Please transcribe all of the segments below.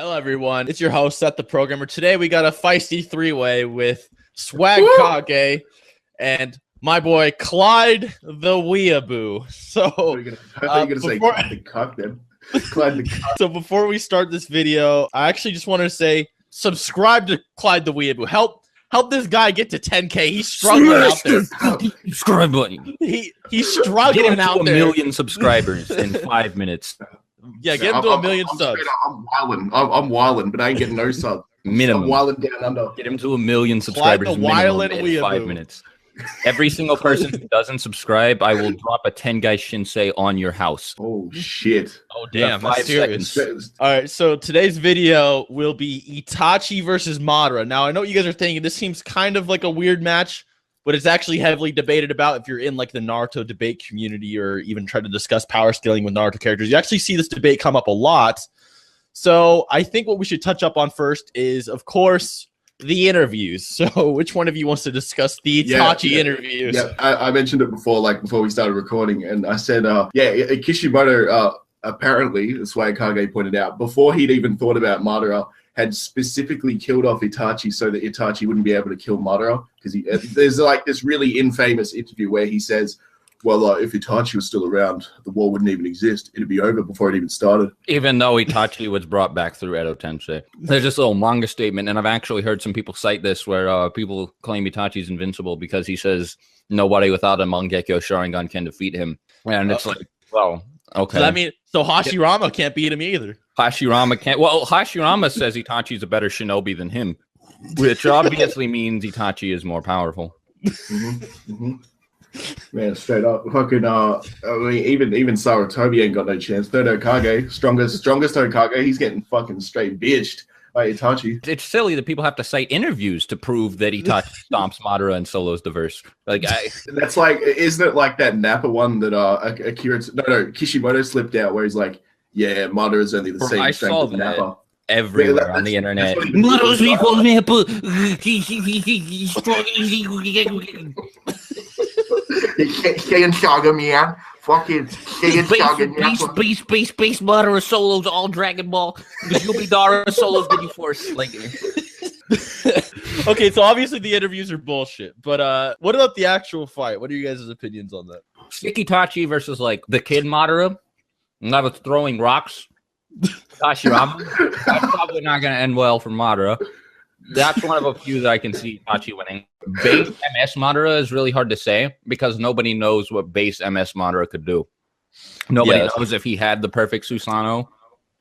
Hello, everyone. It's your host, SethTheProgrammer. Today, we got a feisty three-way with Swagkage and my boy, Clyde the Weeaboo. So, I thought you were going to say Clyde the Cuck then. Clyde the Cuck. So, before we start this video, I actually just want to say, subscribe to Clyde the Weeaboo. Help this guy get to 10K. He's struggling out there. Subscribe button. He's struggling out there. Get him to 1 million subscribers in 5 minutes. Yeah, get him to a million subs. I'm wildin', but I ain't getting no subs. Minimum. I'm wildin' down under. Get him to 1 million subscribers the minimum in Weeaboo. 5 minutes. Every single person who doesn't subscribe, I will drop a 10-guy shinsei on your house. Oh, shit. Oh, damn. Yeah, 5 serious. seconds. All right, so today's video will be Itachi versus Madara. Now, I know what you guys are thinking. This seems kind of like a weird match, but it's actually heavily debated about if you're in like the Naruto debate community or even try to discuss power scaling with Naruto characters. You actually see this debate come up a lot. So I think what we should touch up on first is, of course, the interviews. So which one of you wants to discuss the Itachi interviews? Yeah, I mentioned it before, like before we started recording, and I said, Kishimoto, apparently, Swagkage pointed out, before he'd even thought about Madara, had specifically killed off Itachi so that Itachi wouldn't be able to kill Madara. Because there's like this really infamous interview where he says, well, if Itachi was still around, the war wouldn't even exist. It'd be over before it even started. Even though Itachi was brought back through Edo Tensei. There's this little manga statement, and I've actually heard some people cite this where people claim Itachi's invincible because he says nobody without a Mangekyou Sharingan can defeat him. And it's like, well, okay. So that means Hashirama can't beat him either. Hashirama can't. Well, Hashirama says Itachi's a better shinobi than him, which obviously means Itachi is more powerful. Man, straight up, fucking. I mean, even Sarutobi ain't got no chance. Third Hokage, strongest Hokage, he's getting fucking straight bitched by Itachi. It's silly that people have to cite interviews to prove that Itachi stomps Madara and Solo's diverse. Like, that's like, isn't it like that Nappa one that Kishimoto slipped out where he's like, yeah, Madara's only the same strength as Nappa. Everywhere on the internet. Madara's equal Nappa. Stay Saga, man. Fucking stay Saga. Base, Madara, Solos, all Dragon Ball. Juubi, Dara, Solos, Digi Force. Like, okay, so obviously the interviews are bullshit, but what about the actual fight? What are you guys' opinions on that? Itachi versus like the kid Madara. And I was throwing rocks. Hashirama. That's probably not going to end well for Madara. That's one of a few that I can see Itachi winning. Base MS Madara is really hard to say because nobody knows what base MS Madara could do. Nobody knows if he had the perfect Susanoo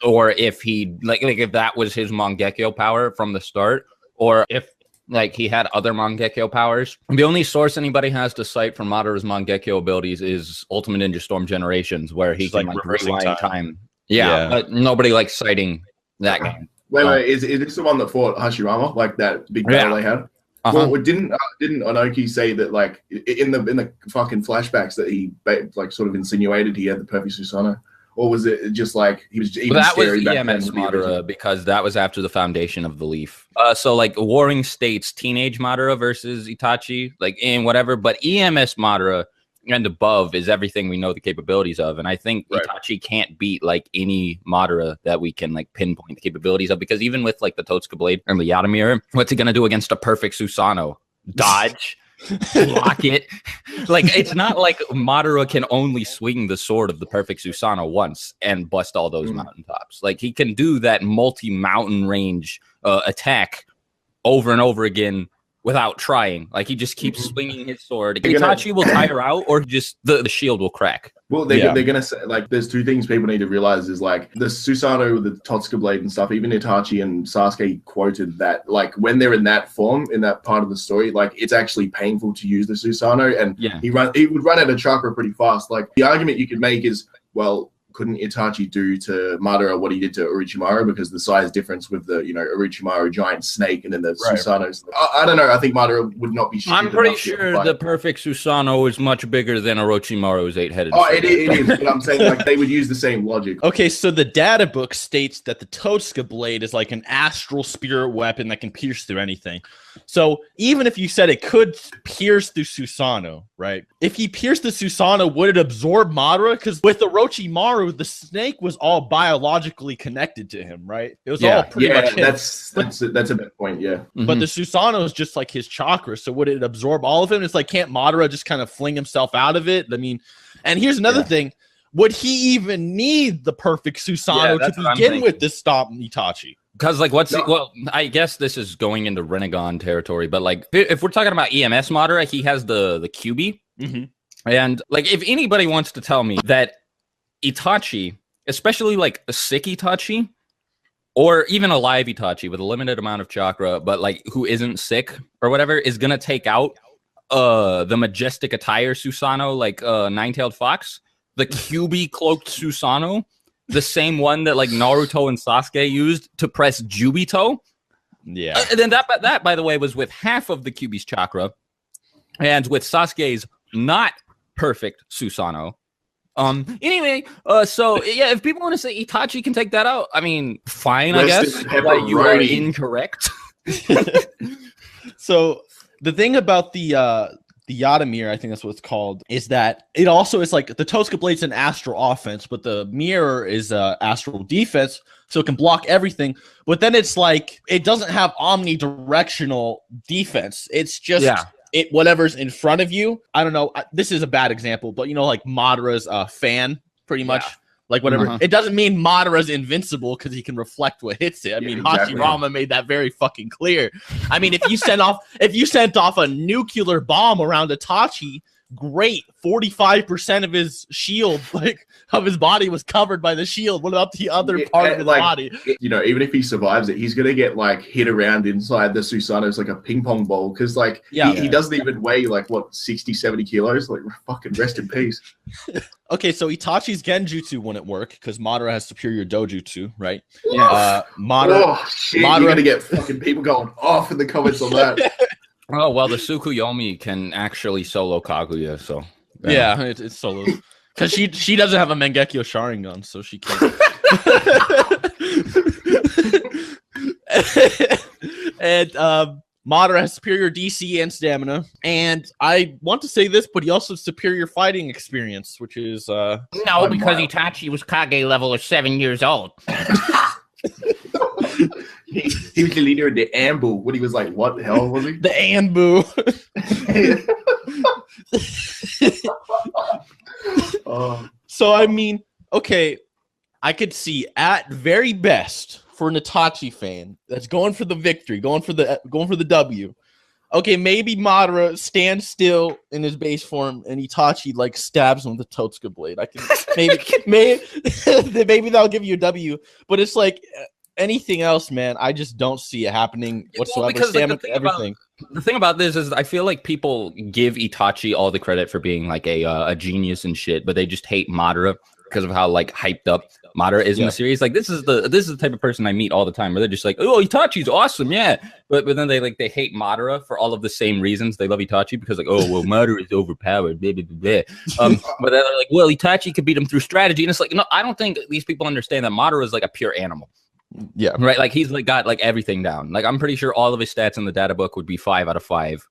or if he like if that was his Mangekyou power from the start or if like he had other Mangekyou powers. The only source anybody has to cite for Madara's Mangekyou abilities is Ultimate Ninja Storm Generations where he can like rewind time. Yeah, but nobody likes citing that game. Wait, is this the one that fought Hashirama, like that big battle they had? Well, didn't Onoki say that like in the fucking flashbacks that he like sort of insinuated he had the perfect Susanoo, or was it just like he was even that was scary back EMS then? Madara because that was after the foundation of the Leaf. So like Warring States, teenage Madara versus Itachi, like in whatever, but EMS Madara and above is everything we know the capabilities of, and I think Itachi can't beat like any Madara that we can like pinpoint the capabilities of because even with like the Totsuka Blade and the Yata Mirror, what's he gonna do against a perfect Susanoo? Dodge, block it. Like it's not like Madara can only swing the sword of the perfect Susanoo once and bust all those mountaintops. Like he can do that multi-mountain range attack over and over again. Without trying, like he just keeps swinging his sword. Itachi will tire out, or just the shield will crack. Well, they're gonna say like there's two things people need to realize is like the Susanoo, the Totsuka Blade and stuff. Even Itachi and Sasuke quoted that like when they're in that form, in that part of the story, like it's actually painful to use the Susanoo, and he would run out of chakra pretty fast. Like the argument you could make is, well, couldn't Itachi do to Madara what he did to Orochimaru because the size difference with the, Orochimaru giant snake and then the Susanoo. I don't know. I think Madara would not be I'm pretty sure the perfect Susanoo is much bigger than Orochimaru's 8-headed. Oh, it is. But I'm saying like they would use the same logic. Okay, so the data book states that the Totsuka Blade is like an astral spirit weapon that can pierce through anything. So even if you said it could pierce through Susanoo, right? If he pierced the Susanoo, would it absorb Madara? Because with the Orochimaru, the snake was all biologically connected to him, right? It was all pretty much him. That's a big point, yeah. But the Susanoo is just like his chakra, so would it absorb all of him? It's like, can't Madara just kind of fling himself out of it? I mean, and here's another thing. Would he even need the perfect Susanoo to begin with to stop Itachi? Because, like, well, I guess this is going into Rinnegan territory, but, like, if we're talking about EMS Madara, he has the Juubi. And, like, if anybody wants to tell me that Itachi, especially, like, a sick Itachi, or even a live Itachi with a limited amount of chakra, but, like, who isn't sick or whatever, is going to take out the majestic attire Susanoo, like, Nine-Tailed Fox, the Juubi cloaked Susanoo, the same one that like Naruto and Sasuke used to press Jubito. Yeah. And then that by the way was with half of the Kyuubi's chakra and with Sasuke's not perfect Susanoo. Anyway, so yeah, if people want to say Itachi can take that out, I mean, fine, I guess. But you are incorrect. So the thing about the Yada mirror, I think that's what it's called, is that it also is like the Tosuka Blade's an astral offense, but the mirror is astral defense, so it can block everything. But then it's like it doesn't have omnidirectional defense. It's just it whatever's in front of you. I don't know. This is a bad example, but you know, like Madara's fan, pretty much. Like whatever. It doesn't mean Madara's invincible because he can reflect what hits it. I mean, exactly. Hashirama made that very fucking clear. I mean, if you sent off a nuclear bomb around Itachi, great. 45% of his shield, like of his body, was covered by the shield. What about the other part of his body? You know, even if he survives it, he's gonna get like hit around inside the Susanoo as like a ping pong ball because like he doesn't even weigh like what 60, 70 kilos. Like fucking rest in peace. Okay, so Itachi's Genjutsu wouldn't work because Madara has superior dojutsu, right? Yeah. Oh shit! You're gonna get fucking people going off in the comments on that. Oh well, the Tsukuyomi can actually solo Kaguya, so yeah, it's solo because she doesn't have a Mangekyou Sharingan, so she can't. And Madara has superior DC and stamina, and I want to say this, but he also has superior fighting experience, which is no, because Itachi was Kage level of 7 years old. He was the leader of the Anbu when he was like, what the hell was he? The Anbu. So I mean, okay, I could see at very best for an Itachi fan that's going for the victory, going for the W. Okay, maybe Madara stands still in his base form and Itachi like stabs him with the Totsuka blade. I can maybe that'll give you a W, but it's like anything else, man, I just don't see it happening whatsoever. Because everything. The thing about this is I feel like people give Itachi all the credit for being like a genius and shit, but they just hate Madara because of how like hyped up Madara is in the series. Like this is the type of person I meet all the time where they're just like, oh, Itachi's awesome, yeah. But then they hate Madara for all of the same reasons they love Itachi because like, oh well, Madara is overpowered, blah, blah, blah, blah. But they're like, well, Itachi could beat him through strategy, and it's like, no, I don't think these people understand that Madara is like a pure animal. Yeah, right. Like he's like got like everything down. Like I'm pretty sure all of his stats in the data book would be 5 out of 5.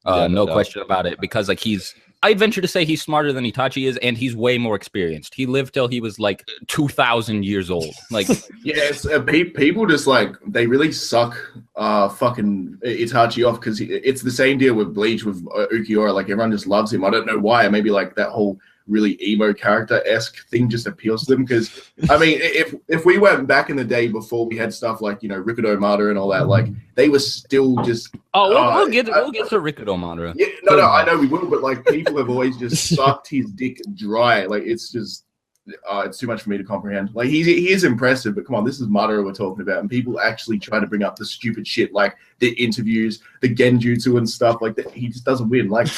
No question about it. Because like I'd venture to say he's smarter than Itachi is, and he's way more experienced. He lived till he was like 2,000 years old. Like yes, people just like they really suck fucking Itachi off because it's the same deal with Bleach with Ukiura. Like everyone just loves him. I don't know why. Maybe like that whole really emo character-esque thing just appeals to them because I mean if we went back in the day before we had stuff like, you know, Rikudo Madara and all that, like they were still just we'll get to Rikudo Madara. Yeah, no, I know we will, but like people have always just sucked his dick dry. Like it's just it's too much for me to comprehend. Like he is impressive, but come on, this is Madara we're talking about, and people actually try to bring up the stupid shit like the interviews, the Genjutsu and stuff like that. He just doesn't win. Like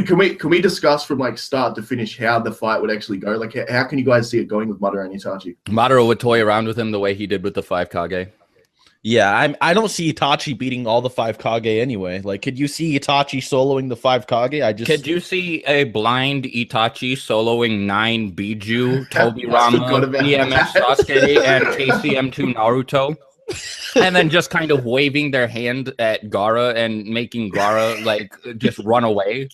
can we discuss from like start to finish how the fight would actually go? Like how can you guys see it going with Madara and Itachi? Madara would toy around with him the way he did with the 5 Kage. Yeah, I don't see Itachi beating all the 5 Kage anyway. Like, could you see Itachi soloing the 5 Kage? Could you see a blind Itachi soloing 9 Biju, Tobirama, EMS Sasuke, and KCM2 Naruto? and then just kind of waving their hand at Gaara and making Gaara like just run away.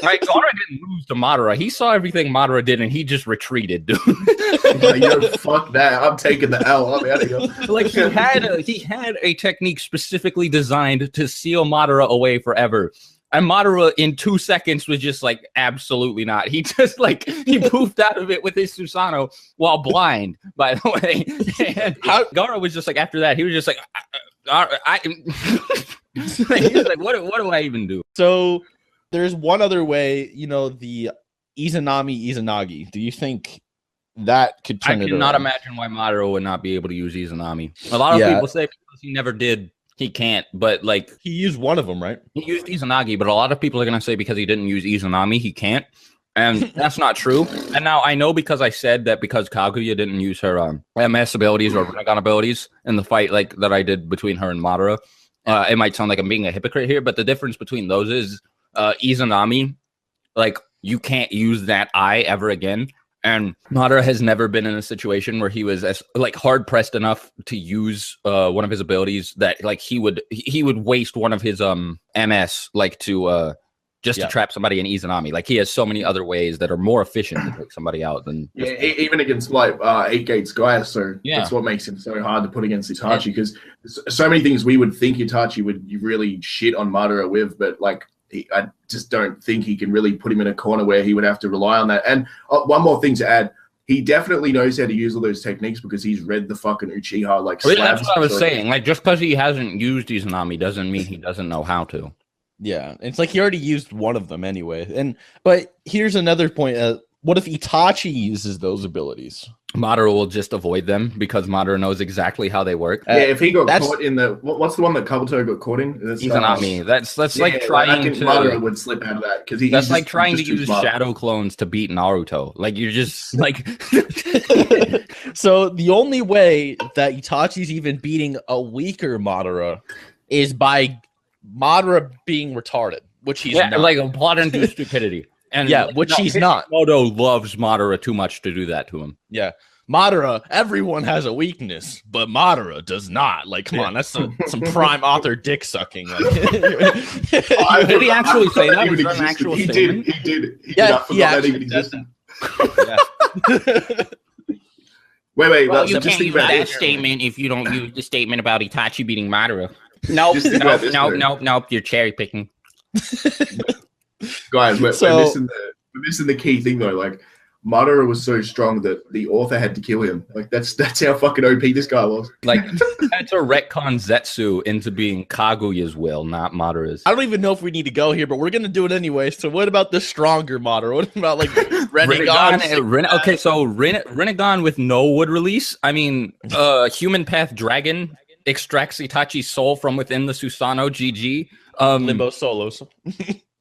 Right, Gaara didn't lose to Madara. He saw everything Madara did, and he just retreated, dude. Yo, fuck that. I'm taking the L. I'm out of here. Like he had a technique specifically designed to seal Madara away forever. And Madara in 2 seconds was just like, absolutely not. He just like, he poofed out of it with his Susanoo while blind, by the way. And Gaara was just like, after that, he was just like, he was like, what do I even do? So there's one other way, you know, the Izanami Izanagi. Do you think that could turn it around? I cannot imagine why Madara would not be able to use Izanami. A lot of people say because he never did. He can't, but like he used one of them, right? He used Izanagi, but a lot of people are gonna say because he didn't use Izanami, he can't, and that's not true. And now I know because I said that because Kaguya didn't use her MS abilities or Rinnegan abilities in the fight like that I did between her and Madara. It might sound like I'm being a hypocrite here, but the difference between those is Izanami, like you can't use that eye ever again. And Madara has never been in a situation where he was as like hard pressed enough to use one of his abilities that like he would waste one of his MS like to to trap somebody in Izanami. Like he has so many other ways that are more efficient to take somebody out than even against like 8-gate Sky. So that's what makes him so hard to put against Itachi, because so many things we would think Itachi would really shit on Madara with, but like I just don't think he can really put him in a corner where he would have to rely on that. And one more thing to add, he definitely knows how to use all those techniques because he's read the fucking Uchiha like slabs. That's what I was saying. Like just because he hasn't used Izanami doesn't mean he doesn't know how to. Yeah, it's like he already used one of them anyway. But here's another point. What if Itachi uses those abilities? Madara will just avoid them because Madara knows exactly how they work. Yeah, if he got caught in the what's the one that Kabuto got caught in? Izanami. That's like trying to. Madara would slip out of that because that's like trying to use shadow clones to beat Naruto. Like you're just like. So the only way that Itachi's even beating a weaker Madara is by Madara being retarded, which he's not. Like a plot-induced stupidity. And which he's not. Kishimoto loves Madara too much to do that to him. Yeah. Madara, everyone has a weakness, but Madara does not. Like, come on, that's some prime author dick sucking. Like, did he actually say that? Was that an actual statement? He did. Yeah. Wait. Well, you can't use that statement if you don't use the statement about Itachi beating Madara. Nope. You're cherry picking. Guys, we're missing the key thing though. Like Madara was so strong that the author had to kill him. Like that's how fucking OP this guy was. Like had to retcon Zetsu into being Kaguya's will, not Madara's. I don't even know if we need to go here, but we're gonna do it anyway. So what about the stronger Madara? What about like Rinnegan? Okay, so Rinnegan with no wood release. I mean, human path dragon extracts Itachi's soul from within the Susanoo. GG. Limbo solos.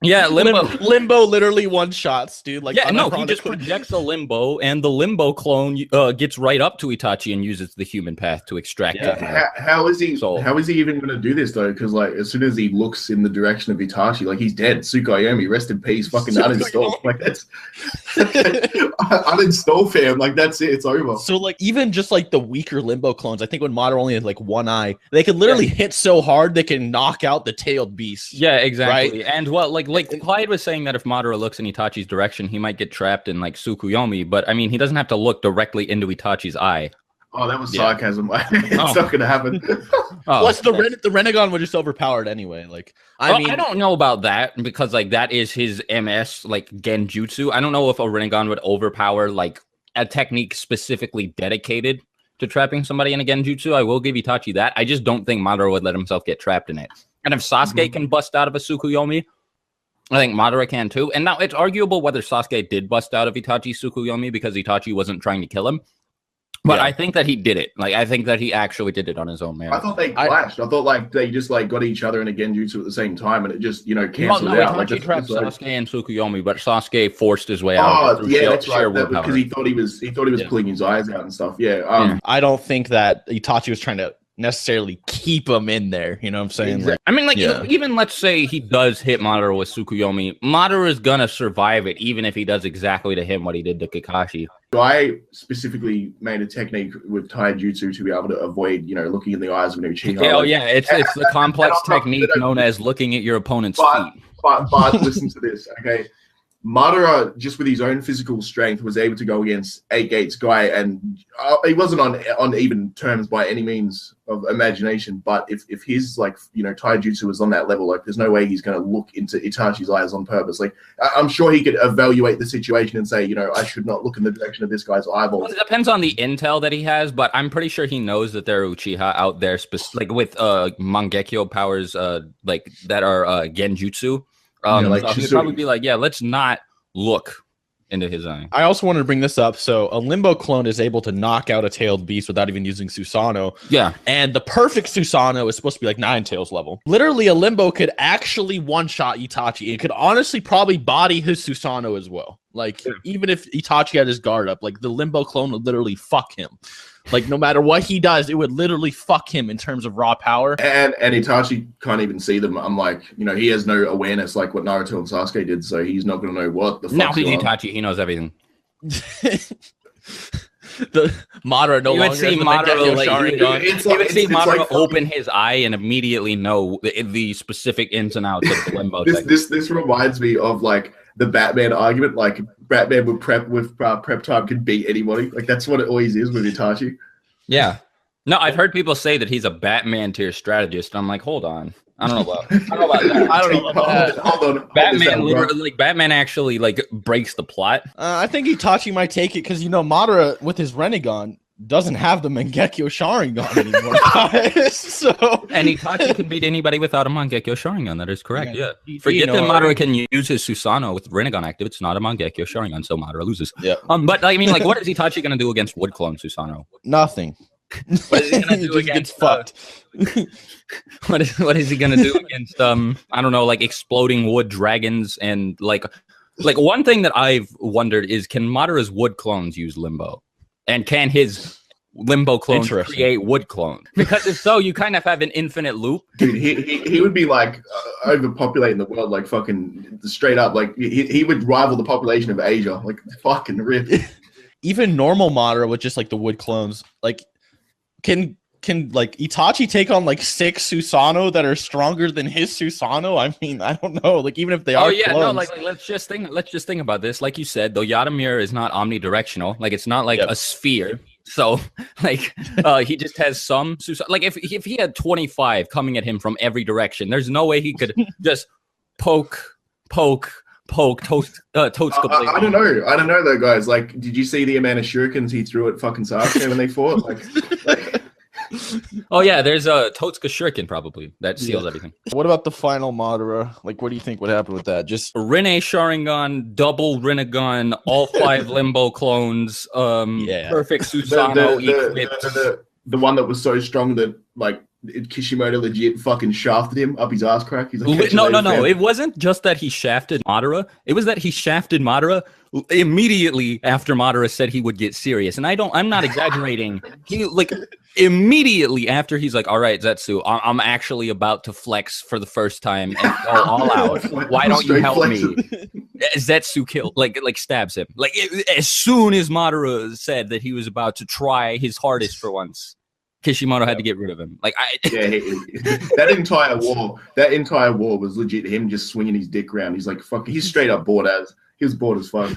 Yeah, Limbo literally one shots, dude. Like, he just projects a limbo, and the limbo clone gets right up to Itachi and uses the human path to extract it. How is he even going to do this though? Because like, as soon as he looks in the direction of Itachi, like he's dead. Tsukuyomi, rest in peace. Fucking uninstall. Like that's uninstall, fam. Like that's it. It's over. So like, even just like the weaker limbo clones, I think when Madara only had like one eye, they could literally hit so hard they can knock out the tailed beast. Yeah, exactly. Right? And what like Clyde was saying that if Madara looks in Itachi's direction, he might get trapped in like Tsukuyomi, but I mean, he doesn't have to look directly into Itachi's eye. Oh, that was sarcasm. It's not going to happen. Plus, the Rinnegan was just overpowered anyway. Like, I mean, I don't know about that because like that is his MS, like Genjutsu. I don't know if a Rinnegan would overpower like a technique specifically dedicated to trapping somebody in a Genjutsu. I will give Itachi that. I just don't think Madara would let himself get trapped in it. And if Sasuke can bust out of a Tsukuyomi, I think Madara can too. And now it's arguable whether Sasuke did bust out of Itachi's Tsukuyomi because Itachi wasn't trying to kill him. But I think that he did it. Like, I think that he actually did it on his own merit. I thought they clashed. I thought like they just like got each other in a Genjutsu at the same time, and it just canceled out. Itachi trapped Sasuke and Tsukuyomi, but Sasuke forced his way out. Oh yeah, that's right. Because he thought he was pulling his eyes out and stuff. Yeah. I don't think that Itachi was trying to necessarily keep him in there. You know what I'm saying? Exactly. Like, I mean, like, Yeah. even let's say he does hit Madara with Tsukuyomi. Madara is gonna survive it, even if he does exactly to him what he did to Kakashi. I specifically made a technique with taijutsu to be able to avoid, looking in the eyes of an Uchiha. Yeah, oh yeah, it's the complex and I'm not- technique known as looking at your opponent's But- feet. But listen to this, okay? Madara, just with his own physical strength, was able to go against 8 Gates guy, and he wasn't on even terms by any means of imagination. But if his taijutsu was on that level, like there's no way he's going to look into Itachi's eyes on purpose. Like I'm sure he could evaluate the situation and say, I should not look in the direction of this guy's eyeballs. Well, it depends on the intel that he has, but I'm pretty sure he knows that there are Uchiha out there, like with Mangekyou powers, like that are Genjutsu. So he'd probably be like, yeah, let's not look into his eye. I also wanted to bring this up. So a Limbo clone is able to knock out a tailed beast without even using Susanoo. Yeah. And the perfect Susanoo is supposed to be like 9 tails level. Literally, a Limbo could actually one-shot Itachi. It could honestly probably body his Susanoo as well. Like, even if Itachi had his guard up, like the Limbo clone would literally fuck him. Like, no matter what he does, it would literally fuck him in terms of raw power. And Itachi can't even see them. I'm like, he has no awareness like what Naruto and Sasuke did, so he's not going to know what the fuck. Now he's Itachi. He knows everything. The Madara no You would longer see has the Madara, Mangekyou like, Sharingan. you would see Madara like open his eye and immediately know the specific ins and outs of the Limbo. This reminds me of like the Batman argument. Like Batman with prep time can beat anybody. Like that's what it always is with Itachi. Yeah. No, I've heard people say that he's a Batman tier strategist. I'm like, hold on. I don't know about that. I don't know about that. Hold on. Batman literally, like Batman actually like breaks the plot. I think Itachi might take it because Madara with his Rinnegan doesn't have the Mangekyou Sharingan anymore, guys. So And Itachi can beat anybody without a Mangekyou Sharingan. That is correct. Yeah. GG, Forget that no Madara can use his Susanoo with Rinnegan active. It's not a Mangekyou Sharingan, so Madara loses. Yeah. But I mean, like, what is Itachi gonna do against Wood Clone Susanoo? nothing. What is he gonna He do just gets against fucked. What is he gonna do against I don't know, like exploding wood dragons and like one thing that I've wondered is, can Madara's wood clones use Limbo? And can his Limbo clones create wood clones? Because if so, you kind of have an infinite loop. Dude, he would be like overpopulating the world, like fucking straight up. Like he would rival the population of Asia, like fucking rip. Even normal Madara with just like the wood clones, like can like Itachi take on like 6 Susanoo that are stronger than his Susanoo? I mean, I don't know. Like even if they are, clones, like let's just think about this. Like you said, though, Yada mirror is not omnidirectional. Like it's not like a sphere. So like he just has some like if he had 25 coming at him from every direction, there's no way he could just poke toast I don't know though, guys. Like, did you see the amount of shurikens he threw at fucking Sasuke when they fought? Like oh yeah, there's a Totsuka Shuriken probably that seals everything. what about the final Madara? Like, what do you think would happen with that? Just Rinnesharingan, double Rinnegan, all 5 Limbo clones, perfect Susanoo equipped. the one that was so strong that like Kishimoto legit fucking shafted him up his ass crack. He's like, no. It wasn't just that he shafted Madara. It was that he shafted Madara immediately after Madara said he would get serious. And I'm not exaggerating. He like immediately after he's like, all right, Zetsu, I'm actually about to flex for the first time and go all out. Why don't you help me? Zetsu killed, like stabs him. Like as soon as Madara said that he was about to try his hardest for once, Kishimoto had to get rid of him. Like that entire war was legit him just swinging his dick around. He's like, fuck, he's straight up bored as. He was bored as fuck.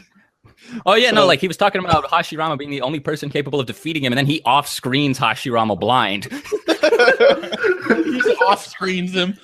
Oh yeah, no, like he was talking about Hashirama being the only person capable of defeating him, and then he off screens Hashirama blind. he off screens him.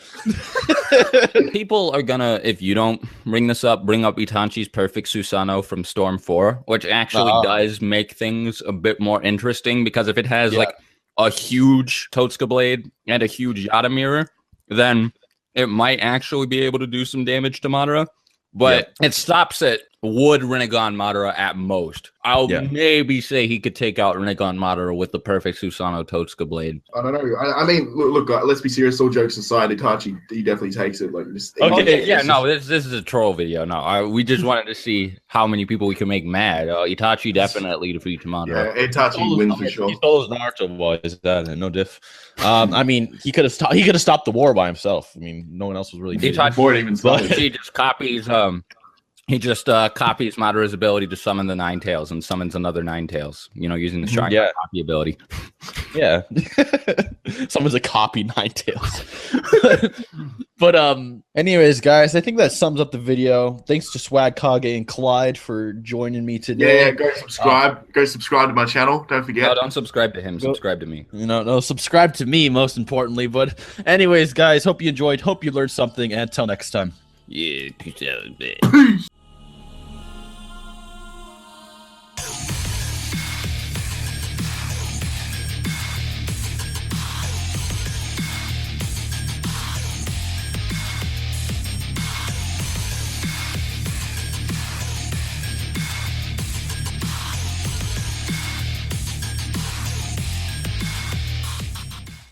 People are gonna, if you don't bring up Itachi's perfect Susanoo from Storm 4, which actually does make things a bit more interesting, because if it has like a huge Totsuka blade and a huge Yada mirror, then it might actually be able to do some damage to Madara. But it stops at would Rinnegan Madara at most. I'll Yeah. maybe say he could take out Rinnegan Madara with the perfect Susanoo Totsuka blade. I don't know. I mean, look, let's be serious. All jokes aside, Itachi, he definitely takes it. Like, just, Okay, this is a troll video. No, we just wanted to see how many people we can make mad. Itachi definitely defeats Madara. Yeah, Itachi wins for sure. He stole those Naruto boys. That no diff. I mean, he could have stopped. He could have stopped the war by himself. I mean, no one else was really. Itachi Before it even started. He just copies. He just copies Madara's ability to summon the Nine Tails and summons another Nine Tails. You know, using the Sharingan copy ability. Yeah, someone's a copy Nine Tails. But anyways, guys, I think that sums up the video. Thanks to Swagkage and Clyde for joining me today. Yeah, go subscribe. Go subscribe to my channel. Don't forget. No, don't subscribe to him. Subscribe to me. No, subscribe to me most importantly. But anyways, guys, hope you enjoyed. Hope you learned something. And until next time. Yeah, peace out. Peace.